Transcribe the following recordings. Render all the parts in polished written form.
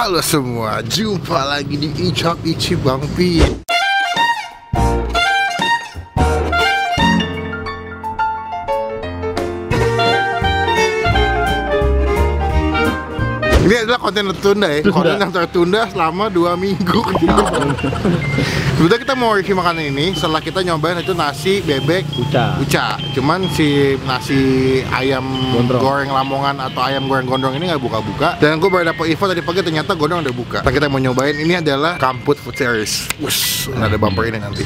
Halo semua, jumpa lagi di Icap Ici Bang Pi. Ini adalah konten tertunda ya, konten yang tertunda selama 2 minggu. Sebetulnya kita mau review makanan ini setelah kita nyobain itu nasi bebek uca. Cuman si nasi ayam goreng Lamongan atau ayam goreng gondrong ini nggak buka-buka. Dan gue baru dapet info tadi pagi ternyata gondrong udah buka. Nah, kita mau nyobain, ini adalah Kamput Food Series. Wush, ada bumper ini nanti.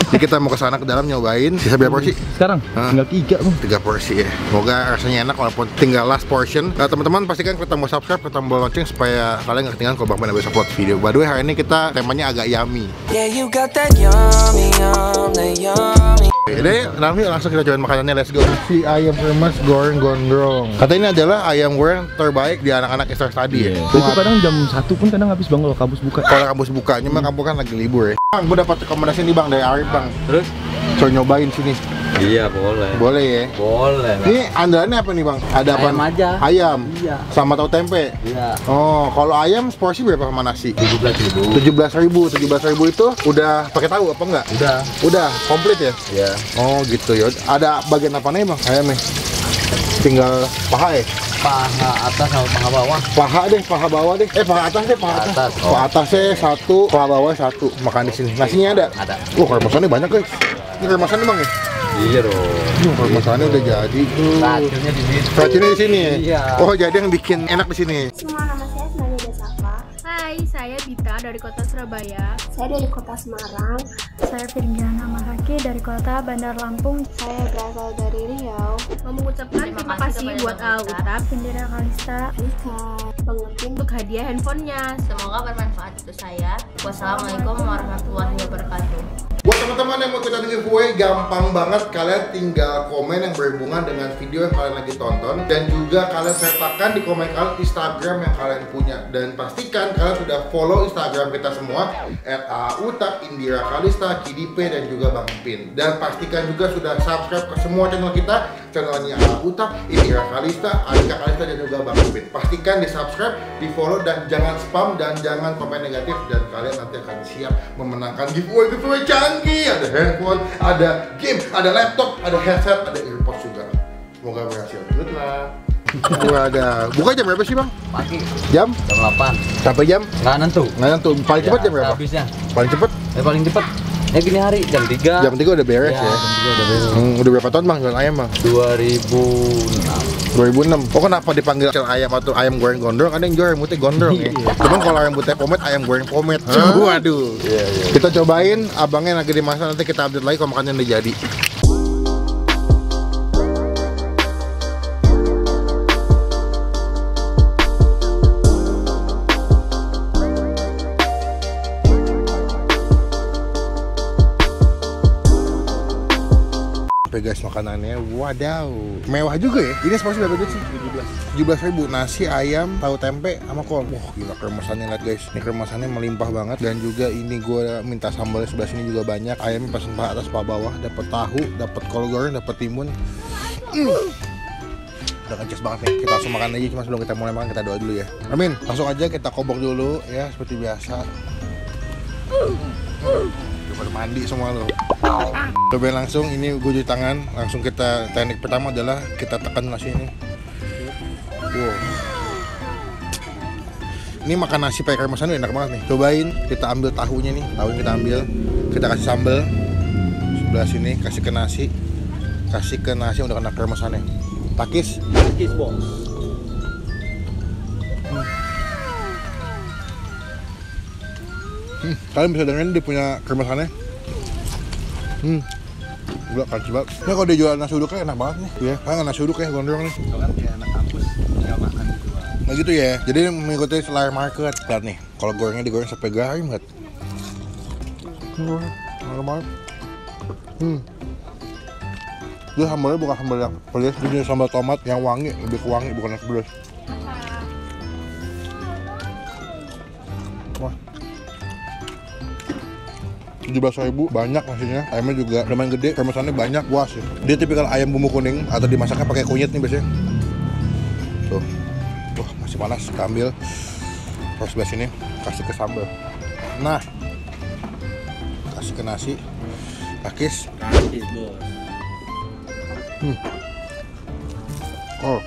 Jadi kita mau ke sana ke dalam nyobain. Sisa berapa porsi? Sekarang tinggal 3 bang. 3 porsi ya. Semoga rasanya enak walaupun tinggal last portion. Nah, teman-teman pastikan klik tombol subscribe, klik tombol lonceng supaya kalian nggak ketinggalan kalau Bang Ben besok upload video. By the way, hari ini kita temanya agak yummy. Jadi langsung kita cobain makanannya, let's go. Si ayam remes goreng gondrong. Katanya ini adalah ayam goreng terbaik di anak-anak Easter tadi ya. Itu kadang jam 1 pun kadang habis bang kalau kampus buka. Kalau kampus buka, cuma kampus kan lagi libur ya. Bang, gue dapat rekomendasi nih bang dari Arif bang. Terus? Coba nyobain sini. Iya boleh. Boleh ya? Boleh. Ini andalannya apa nih bang? Ada apa? Ayam aja. Ayam? Iya. Sama tahu tempe? Iya. Oh, kalau ayam seporsi berapa sama nasi? 17.000. 17.000 itu udah pakai tahu apa enggak? Udah, komplit ya? Iya. Oh gitu ya. Ada bagian apa nih bang? Ayamnya? Tinggal paha ya? Paha atas sama paha bawah. Paha deh, paha bawah deh. Paha atas deh, paha atas. Oh. Paha atasnya 1, paha bawah 1. Makan di sini. Nasinya ada? Ada. Kemasannya banyak guys. Ini kemasannya bang ya? Iya dong. Kemasannya udah jadi tuh. Racunnya di sini. Racunnya di sini. Iya. Oh, jadi yang bikin enak di sini. Semua, nama saya Ismail Desafa. Hai, saya Bita dari kota Surabaya. Saya dari kota Semarang. Saya Firjana Mahaki dari kota Bandar Lampung. Saya berasal dari Riau. Mau mengucapkan terima kasih buat Al-Utab, Indira Kalista, Alika, pengertian untuk hadiah handphonenya. Semoga bermanfaat untuk saya. Wassalamualaikum warahmatullahi wabarakatuh. Buat teman-teman yang mau ikutan giveaway, gampang banget. Kalian tinggal komen yang berhubungan dengan video yang kalian lagi tonton. Dan juga kalian sertakan di komen kalian Instagram yang kalian punya. Dan pastikan kalian sudah follow Instagram kita semua @autab, Indira Kalista, Kidipe, dan juga Bang Pin. Dan pastikan juga sudah subscribe ke semua channel kita. Channelnya Autab, Indira Kalista, Alika Kalista, dan juga Bang Pin. Pastikan di subscribe, di follow, dan jangan spam, dan jangan komen negatif. Dan kalian nanti akan siap memenangkan giveaway canggih. Ada handphone, ada game, ada laptop, ada headset, ada earpods juga. Semoga berhasil. Good luck. Ada. Buka jam berapa sih bang? Pagi. Jam 8. sampai jam? Nggak nentu. Nggak nentu. Paling cepat jam berapa? Habisnya. Paling cepat? Paling cepat. Ya gini hari jam 3. Jam 3 udah beres ya? Jam 3 udah beres. Udah berapa tahun bang jualan ayam bang? 2006. Oh kenapa dipanggil ayam atau ayam goreng gondrong? Ada yang jual rambutnya gondrong ya? Cuman kalau rambutnya pomet, ayam goreng pomet. Waduh. Kita cobain, abangnya lagi dimasak, nanti kita update lagi kalau makannya udah jadi. Guys, makanannya wadaw, mewah juga ya. Ini seporsi berapa duit sih? 17.000. Nasi, ayam, tahu tempe, sama kol. Wah gila keremasannya, lihat guys. Ini keremasannya melimpah banget. Dan juga ini gue minta sambalnya sebelah sini juga banyak. Ayamnya pesen paha atas paha bawah. Dapat tahu, dapat kol goreng, dapat timun. Udah ngecas banget nih. Kita langsung makan aja. Cuma sebelum kita mulai makan kita doa dulu ya. Amin. Langsung aja kita kobok dulu ya seperti biasa. Udah mandi semua lo. Cobain langsung, ini gue cuci tangan. Langsung kita, teknik pertama adalah kita tekan nasi ini. Wow. Ini makan nasi pakai kemasan enak banget nih. Cobain, kita ambil tahunya nih. Tahunya kita ambil, kita kasih sambal sebelah sini, kasih ke nasi. Kasih ke nasi udah kena kemasannya. Takis. Takis bos. Kalian bisa dengerin dia punya kemasannya. Gila kacau banget. Ini kalau dia jual nasi uduknya enak banget nih. Ya, kan nasi uduk ya gondrong nih. Itu kan kayak anak kampus nggak makan gitu. Nah gitu ya. Jadi mengikuti selera market. Lihat nih, kalau gorengnya digoreng sampai garing banget. Enak banget. Itu sambalnya bukan sambal yang pedas, ini sambal tomat yang wangi, lebih ke wangi bukan yang pedas. Wah. 17.000 banyak nasinya, ayamnya juga lumayan gede, kemasannya banyak, puas ya. Dia tipikal ayam bumbu kuning atau dimasaknya pakai kunyit nih biasanya. Tuh, wah masih panas, kita ambil. Terus sebelah sini kasih ke sambal. Nah, kasih ke nasi. Pakis. Praktis bos. Oh.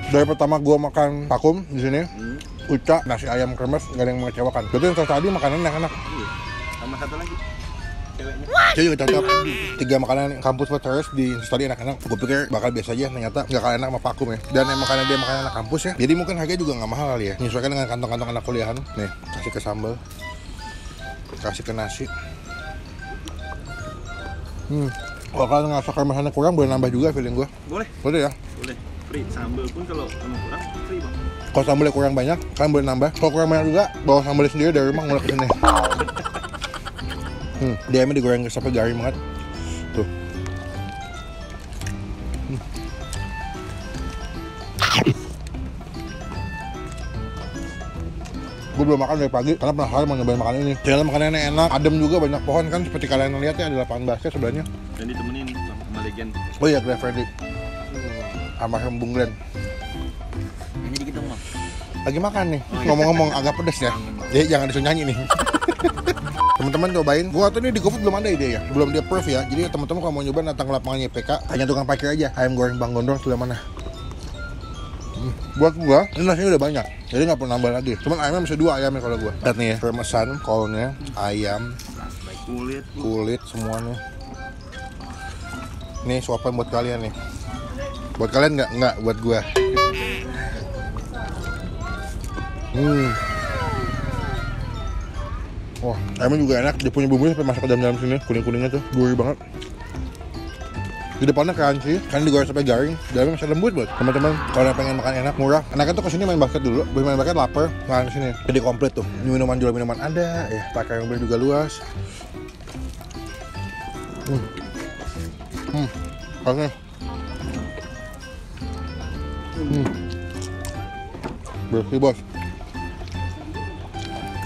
Dari pertama gua makan vakum di sini, uca nasi ayam kremes nggak ada yang mengecewakan. Itu yang tadi makanan yang enak. Iya. Sama satu lagi. Ceweknya. Saya juga cocok. 3 makanan kampus buat terus di tadi enak-enak. Gue pikir bakal biasa aja, ternyata nggak kalah enak sama vakum ya. Dan emang karena dia makanan anak kampus ya, jadi mungkin harganya juga nggak mahal kali ya. Menyesuaikan dengan kantong-kantong anak kuliahan. Nih, kasih ke sambal, kasih ke nasi. Kalau kalian ngerasa kremesannya kurang, boleh nambah juga feeling gue. Boleh. Boleh ya? Boleh. Free. Sambal pun kalau kamu kurang, free bang. Kalau sambalnya kurang banyak, kalian boleh nambah. Kalau kurang banyak juga, bawa sambalnya sendiri dari rumah mulai ke sini. Dia emang digoreng sampai garing banget. Tuh. Gue belum makan dari pagi karena penasaran mau nyobain makan ini. Ternyata makanannya enak, adem juga, banyak pohon kan seperti kalian lihat ya, ada lapangan basket sebelahnya. Dan ditemenin sama legend. Oh iya, Glenn Freddy. Sama Bung Glenn. Nyanyi dikit dong bang. Lagi makan nih. Ngomong-ngomong agak pedes ya. Jadi jangan disuruh nyanyi nih. Teman-teman cobain. Gua tuh ini di GoFood belum ada ide ya. Belum di approve ya. Jadi teman-teman kalau mau nyoba datang ke lapangan YPK, tanya tukang parkir aja. Ayam goreng Bang Gondrong sebelah mana? Buat gua, ini nasinya udah banyak. Jadi nggak perlu nambah lagi. Cuman ayamnya bisa 2 ayamnya kalau gua. Lihat nih ya, kremesan, kolnya, ayam, kulit semuanya. Nih suapan buat kalian nih. Buat kalian nggak buat gua. Wah, ayamnya juga enak. Dia punya bumbunya sampai masuk ke dalam sini. Kuning-kuningnya tuh, gurih banget. Di depannya crunchy, kan digoreng sampai garing. Dalamnya masih lembut buat teman-teman. Kalau pengen makan enak, murah. Enaknya tuh kesini main basket dulu. Habis main basket lapar, makan kesini. Jadi komplit tuh. Minuman jual minuman ada, ya. Pakai yang beli juga luas. Oke. Bersih bos.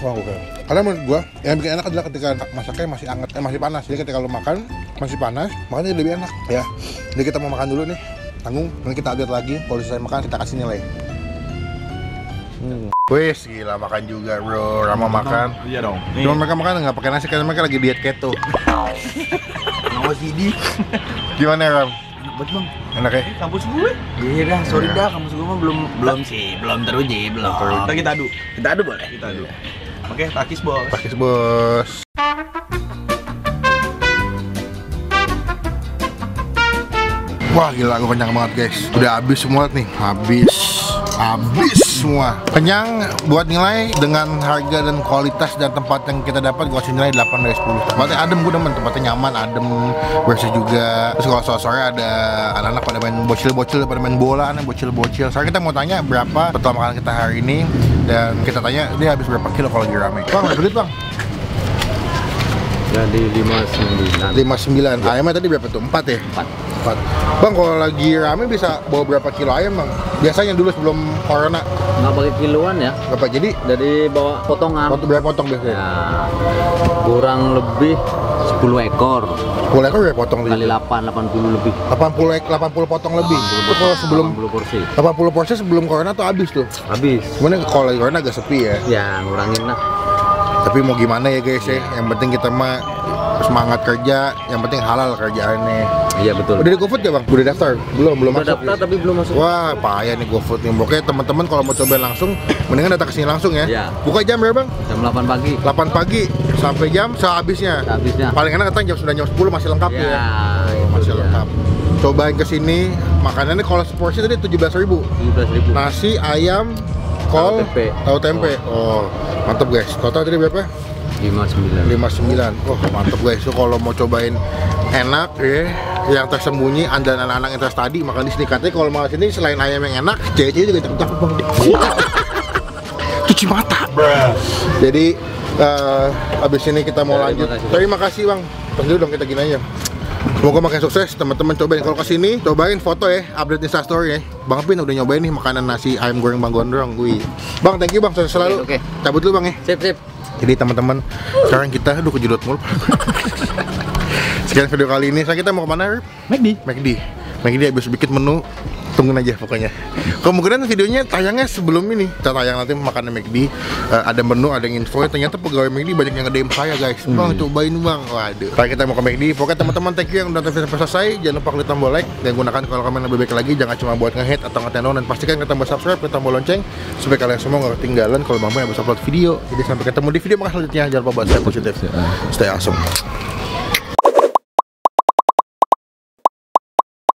Wah oke. Karena menurut gua yang bikin enak adalah ketika masaknya masih hangat, masih panas. Jadi ketika lo makan masih panas, makanya lebih enak ya. Jadi kita mau makan dulu nih, tanggung. Nanti kita update lagi. Kalau selesai makan kita kasih nilai. Wes gila makan juga bro, Rama makan. Iya dong. Cuma mereka makan nggak pakai nasi karena mereka lagi diet keto. Ngawas ini. Gimana Ram? Enak banget bang. Enak ya? Kampus gue? Iya dah, sorry dah, kampus gue mah belum sih, belum teruji, belum. Kita adu. Kita adu boleh? Kita adu. Oke, takis bos. Pakis bos. Wah gila, aku kenyang banget guys. Udah habis semua nih, habis semua. Kenyang buat nilai dengan harga dan kualitas dan tempat yang kita dapat, gua kasih nilai 8 dari 10. Tempatnya adem, gua demen, tempatnya nyaman, adem, bersih juga. Terus kalau sore ada anak-anak pada main bocil-bocil, pada main bola, anak bocil-bocil. Sekarang kita mau tanya berapa total makanan kita hari ini, dan kita tanya dia habis berapa kilo kalau lagi rame. Bang, ada duit bang? Jadi 59. 59. Ayamnya tadi berapa tuh? 4 ya? 4. Bang, kalau lagi rame bisa bawa berapa kilo ayam bang? Biasanya dulu sebelum corona. Nggak pakai kiloan ya? Berapa? Jadi Dari bawa potongan. berapa potong biasanya? Ya, kurang lebih 10 ekor. 10 ekor berapa potong Kali 8, 80 lebih. 80 potong lebih. Itu kalau sebelum 80 porsi. 80 porsi sebelum corona tuh habis tuh. Habis. Cuman kalau lagi corona agak sepi ya. Ya, ngurangin lah. Tapi mau gimana ya guys ya? Yang penting kita mah semangat kerja, yang penting halal kerjaannya. Iya betul. Udah di GoFood ya bang? Udah daftar? Belum Udah masuk. daftar tapi belum masuk. Wah, payah nih GoFood nih. Oke, teman-teman kalau mau coba langsung, mendingan datang ke sini langsung ya. Iya. Buka jam berapa bang? Jam 8 pagi. 8 pagi sampai jam sehabisnya. Habisnya. Paling enak datang jam 9 jam 10 masih lengkap ya. itu Masih dia. lengkap. Cobain ke sini. Makanannya kalau seporsi tadi 17.000. 17.000. Nasi, ayam, kol, tahu tempe. Oh, mantap guys. Total tadi berapa? 59. 59. Oh, mantap guys. So kalau mau cobain enak ya, yang tersembunyi andalan anak-anak yang tadi makan di sini. Katanya kalau makan sini selain ayam yang enak, cewek-cewek juga cakep-cakep bang. Cuci mata. Jadi abis ini kita mau lanjut. Terima kasih bang. Terus dulu dong kita gini aja. Semoga makin sukses teman-teman. Cobain kalau kesini, cobain foto ya, update Instastory ya. Bang Pin udah nyobain nih makanan nasi ayam goreng Bang Gondrong. Wih. Bang, thank you bang, selalu. Oke. Cabut dulu bang ya. Sip. Jadi teman-teman, sekarang kita kejedot mulu. Sekian video kali ini. Sekarang kita mau kemana? McD. McD habis bikin menu tungguin aja pokoknya. Kemungkinan videonya tayangnya sebelum ini. Kita tayang nanti makan McD, ada menu, ada yang info. Ternyata pegawai McD banyak yang nge-DM saya guys. Bang cobain bang. Waduh. Kayak kita mau ke McD. Pokoknya teman-teman thank you yang udah nonton sampai selesai. Jangan lupa klik tombol like dan gunakan kalau komen lebih baik lagi. Jangan cuma buat nge-hate atau nge-teno, dan pastikan klik tombol subscribe, klik tombol lonceng supaya kalian semua nggak ketinggalan kalau Bang Boy habis upload video. Jadi sampai ketemu di video selanjutnya. Jangan lupa buat stay positif, stay awesome.